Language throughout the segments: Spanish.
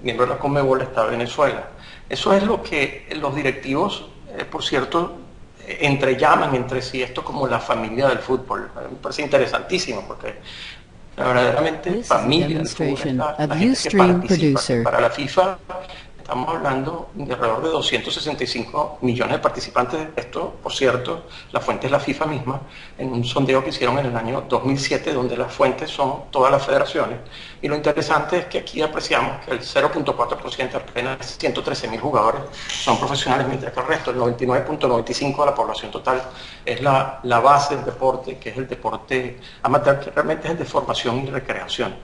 miembro de la Conmebol está Venezuela. Eso es lo que los directivos, por cierto, entrellaman entre sí esto como la familia del fútbol. Me parece interesantísimo porque verdaderamente familia del fútbol es la gente que participa. Que para la FIFA estamos hablando de alrededor de 265 millones de participantes. Esto, por cierto, la fuente es la FIFA misma, en un sondeo que hicieron en el año 2007, donde las fuentes son todas las federaciones. Y lo interesante es que aquí apreciamos que el 0.4%, apenas 113.000 jugadores, son profesionales, mientras que el resto, el 99.95% de la población total, es la base del deporte, que es el deporte amateur, que realmente es el de formación y recreación.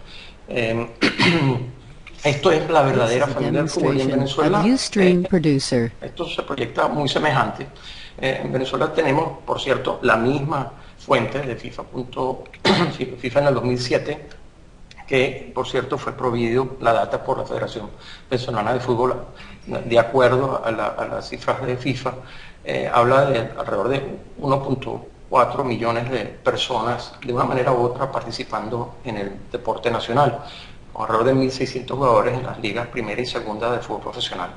Esto es la verdadera familia del fútbol. Y en Venezuela esto se proyecta muy semejante. En Venezuela tenemos, por cierto, la misma fuente de FIFA en el 2007, que por cierto fue prohibido la data por la Federación Venezolana de Fútbol, de acuerdo a las cifras de FIFA, habla de alrededor de 1.4 millones de personas de una manera u otra participando en el deporte nacional, alrededor de 1.600 jugadores en las ligas primera y segunda de fútbol profesional.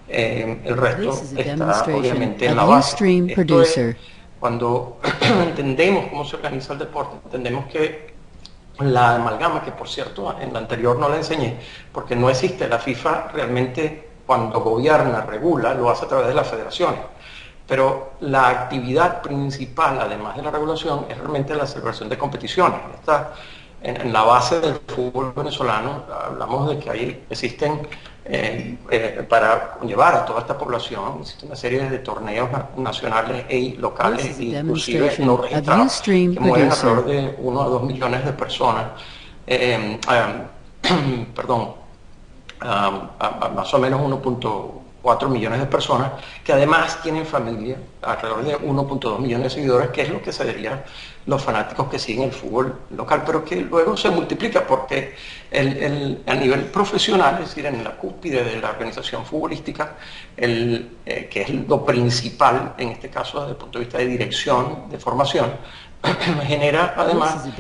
El resto está obviamente en la base. Esto es, cuando entendemos cómo se organiza el deporte, entendemos que la amalgama, que por cierto en la anterior no la enseñé, porque no existe, la FIFA realmente cuando gobierna, regula, lo hace a través de las federaciones. Pero la actividad principal, además de la regulación, es realmente la celebración de competiciones. En la base del fútbol venezolano hablamos de que existen, para llevar a toda esta población, existe una serie de torneos nacionales y locales, inclusive no registrados, que mueven alrededor de 1 a 2 millones de personas. Perdón, más o menos 1.4 millones de personas, que además tienen familia, alrededor de 1.2 millones de seguidores, que es lo que se diría los fanáticos que siguen el fútbol local, pero que luego se multiplica porque a nivel profesional, es decir, en la cúspide de la organización futbolística, que es lo principal, en este caso desde el punto de vista de dirección, de formación, genera además un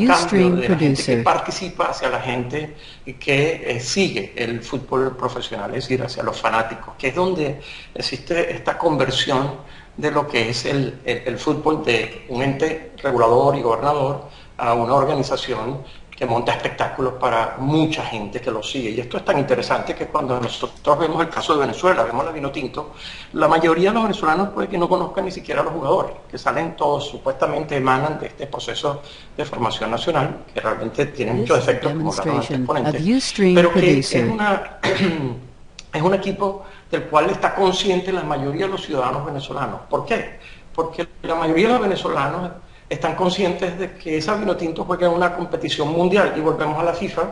cambio de la gente que participa hacia la gente que sigue el fútbol profesional, es decir, hacia los fanáticos, que es donde existe esta conversión de lo que es el fútbol de un ente regulador y gobernador a una organización que monta espectáculos para mucha gente que lo sigue. Y esto es tan interesante que cuando nosotros vemos el caso de Venezuela, vemos la Vinotinto, la mayoría de los venezolanos puede que no conozcan ni siquiera a los jugadores, que salen todos, supuestamente emanan de este proceso de formación nacional, que realmente tiene muchos efectos, como hablaron los exponentes, pero que es un equipo del cual está consciente la mayoría de los ciudadanos venezolanos. ¿Por qué? Porque la mayoría de los venezolanos están conscientes de que esa Vinotinto juega en una competición mundial, y volvemos a la FIFA,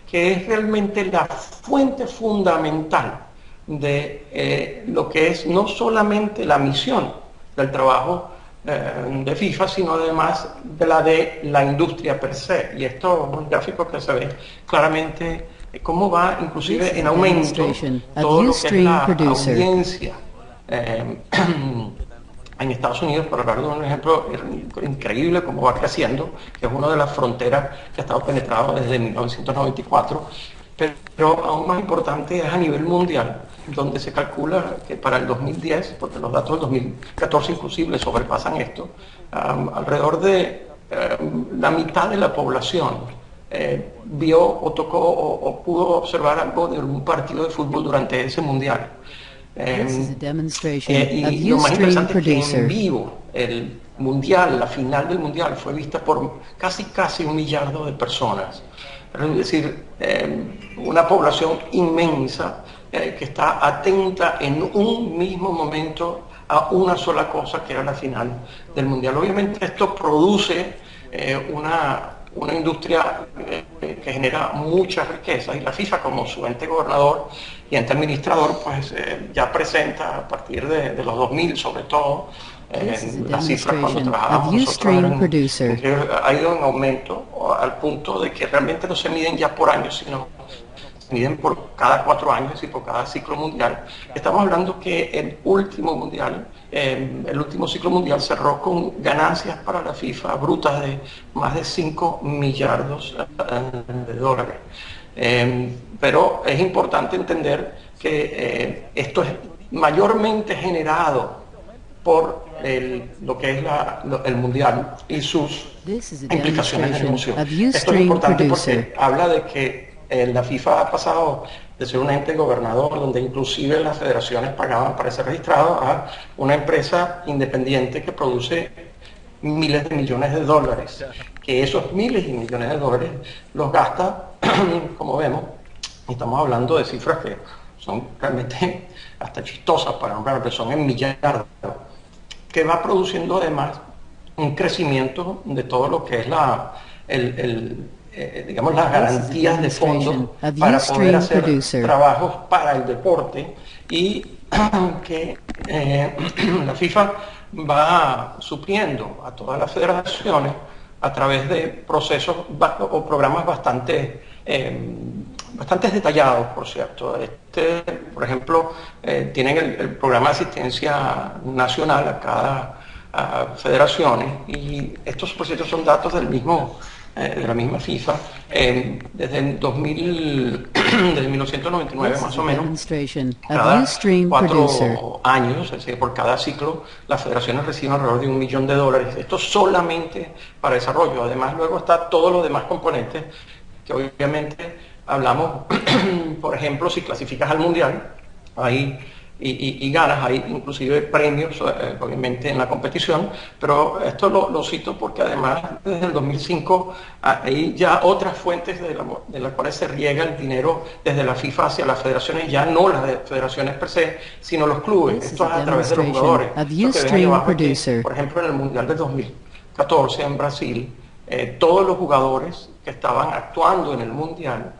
que es realmente la fuente fundamental de lo que es no solamente la misión del trabajo de FIFA, sino además de la industria per se. Y esto es un gráfico que se ve claramente cómo va inclusive en aumento todo lo que es la audiencia en Estados Unidos, por hablar de un ejemplo increíble, cómo va creciendo, que es una de las fronteras que ha estado penetrado desde 1994, pero aún más importante es a nivel mundial, donde se calcula que para el 2010, porque los datos del 2014 inclusive sobrepasan esto, alrededor de la mitad de la población vio o tocó o pudo observar algo de un partido de fútbol durante ese mundial. Y lo más interesante es que en vivo el mundial, la final del mundial fue vista por casi 1 millardo de personas. Es decir, una población inmensa que está atenta en un mismo momento a una sola cosa, que era la final del mundial. Obviamente esto produce una industria que genera muchas riquezas, y la FIFA, como su ente gobernador y ente administrador, pues ya presenta a partir de los 2000 sobre todo, las cifras cuando trabajábamos nosotros ha ido en aumento al punto de que realmente no se miden ya por años, sino se miden por cada 4 años y por cada ciclo mundial. Estamos hablando que el último ciclo mundial cerró con ganancias para la FIFA brutas de más de 5 millardos de dólares. Pero es importante entender que esto es mayormente generado por lo que es el Mundial y sus implicaciones en el museo. Esto es importante porque habla de que la FIFA ha pasado de ser un ente gobernador, donde inclusive las federaciones pagaban para ser registrados, a una empresa independiente que produce miles de millones de dólares, que esos miles y millones de dólares los gasta, como vemos, estamos hablando de cifras que son realmente hasta chistosas para nombrar, pero son en millardos, que va produciendo además un crecimiento de todo lo que es digamos, las garantías de fondos para poder hacer trabajos para el deporte, y que la FIFA va supliendo a todas las federaciones a través de procesos o programas bastante detallados, por cierto. Por ejemplo, tienen el programa de asistencia nacional a cada federaciones, y estos, por cierto, son datos de la misma FIFA, desde el 2000, desde 1999 más o menos, cada 4 años, es decir, por cada ciclo, las federaciones reciben alrededor de $1 millón. Esto solamente para desarrollo. Además, luego está todos los demás componentes, que obviamente hablamos, por ejemplo, si clasificas al Mundial, ahí y ganas, hay inclusive premios, obviamente, en la competición, pero esto lo cito porque además desde el 2005 hay ya otras fuentes de las cuales se riega el dinero desde la FIFA hacia las federaciones, ya no las federaciones per se, sino los clubes. Esto es a través de los jugadores. Lo que ven ahí abajo es que, por ejemplo, en el Mundial de 2014 en Brasil, todos los jugadores que estaban actuando en el Mundial,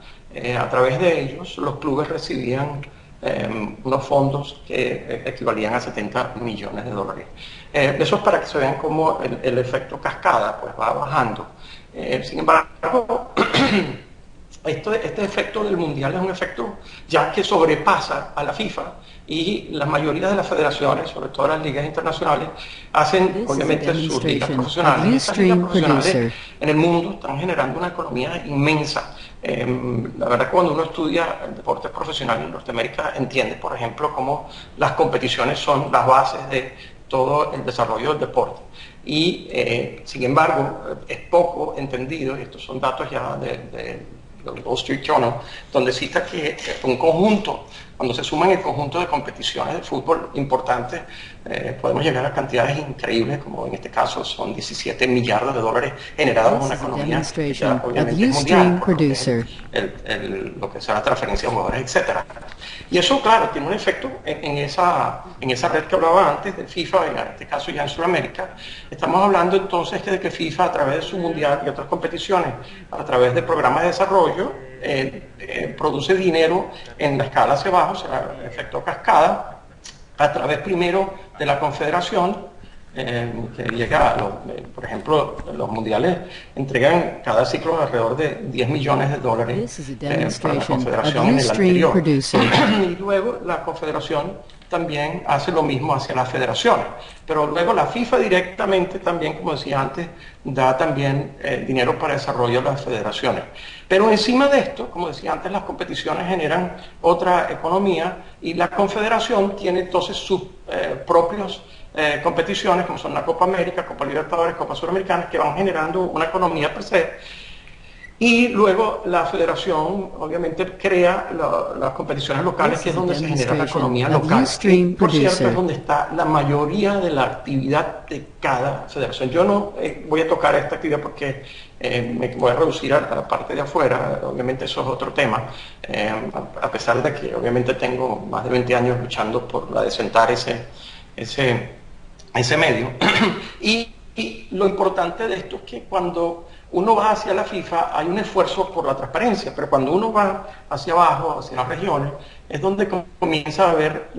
a través de ellos, los clubes recibían unos fondos que equivalían a $70 millones. Eso es para que se vean cómo el efecto cascada pues va bajando. Sin embargo, este efecto del Mundial es un efecto ya que sobrepasa a la FIFA, y la mayoría de las federaciones, sobre todo las ligas internacionales, hacen obviamente sus ligas profesionales. Estas ligas profesionales en el mundo están generando una economía inmensa. La verdad, cuando uno estudia el deporte profesional en Norteamérica, entiende, por ejemplo, cómo las competiciones son las bases de todo el desarrollo del deporte. Y, sin embargo, es poco entendido, y estos son datos ya del Wall Street Journal, donde cita que un conjunto, cuando se suman el conjunto de competiciones de fútbol importantes, podemos llegar a cantidades increíbles, como en este caso son $17 millardos generados en una economía ya, obviamente, mundial, por lo que sea la transferencia de jugadores, etc. Y eso, claro, tiene un efecto en esa red que hablaba antes de FIFA, en este caso ya en Sudamérica. Estamos hablando entonces de que FIFA, a través de su mundial y otras competiciones, a través de programas de desarrollo, produce dinero en la escala hacia abajo, o sea, efecto cascada, a través primero de la confederación, que llega por ejemplo, los mundiales entregan cada ciclo alrededor de $10 millones para la confederación en el anterior. Y luego la confederación también hace lo mismo hacia las federaciones, pero luego la FIFA directamente también, como decía antes, da también dinero para desarrollo a las federaciones. Pero encima de esto, como decía antes, las competiciones generan otra economía, y la confederación tiene entonces sus propios competiciones, como son la Copa América, Copa Libertadores, Copa Suramericana, que van generando una economía per se. Y luego la federación obviamente crea las competiciones locales, que es donde se genera la economía local. Y, por cierto, es donde está la mayoría de la actividad de cada federación. Yo no voy a tocar esta actividad porque me voy a reducir a la parte de afuera. Obviamente eso es otro tema, a pesar de que obviamente tengo más de 20 años luchando por la de sentar ese medio. y lo importante de esto es que cuando uno va hacia la FIFA hay un esfuerzo por la transparencia, pero cuando uno va hacia abajo, hacia las regiones, es donde comienza a ver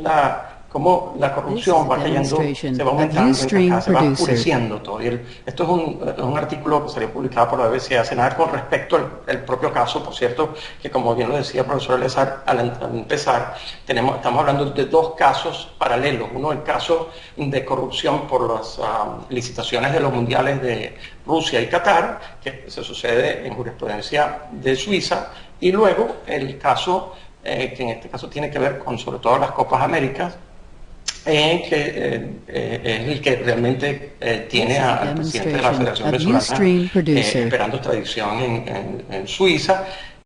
cómo la corrupción va cayendo, se va aumentando, se va oscureciendo todo. Esto es un artículo que salió publicado por la BBC hace nada con respecto al propio caso, por cierto, que como bien lo decía el profesor Elezar al empezar, estamos hablando de dos casos paralelos. Uno, el caso de corrupción por las licitaciones de los mundiales de Rusia y Qatar, que se sucede en jurisprudencia de Suiza, y luego el caso, que en este caso tiene que ver con sobre todo las Copas Américas, que es el que realmente tiene al presidente de la Federación Venezolana esperando extradición en Suiza.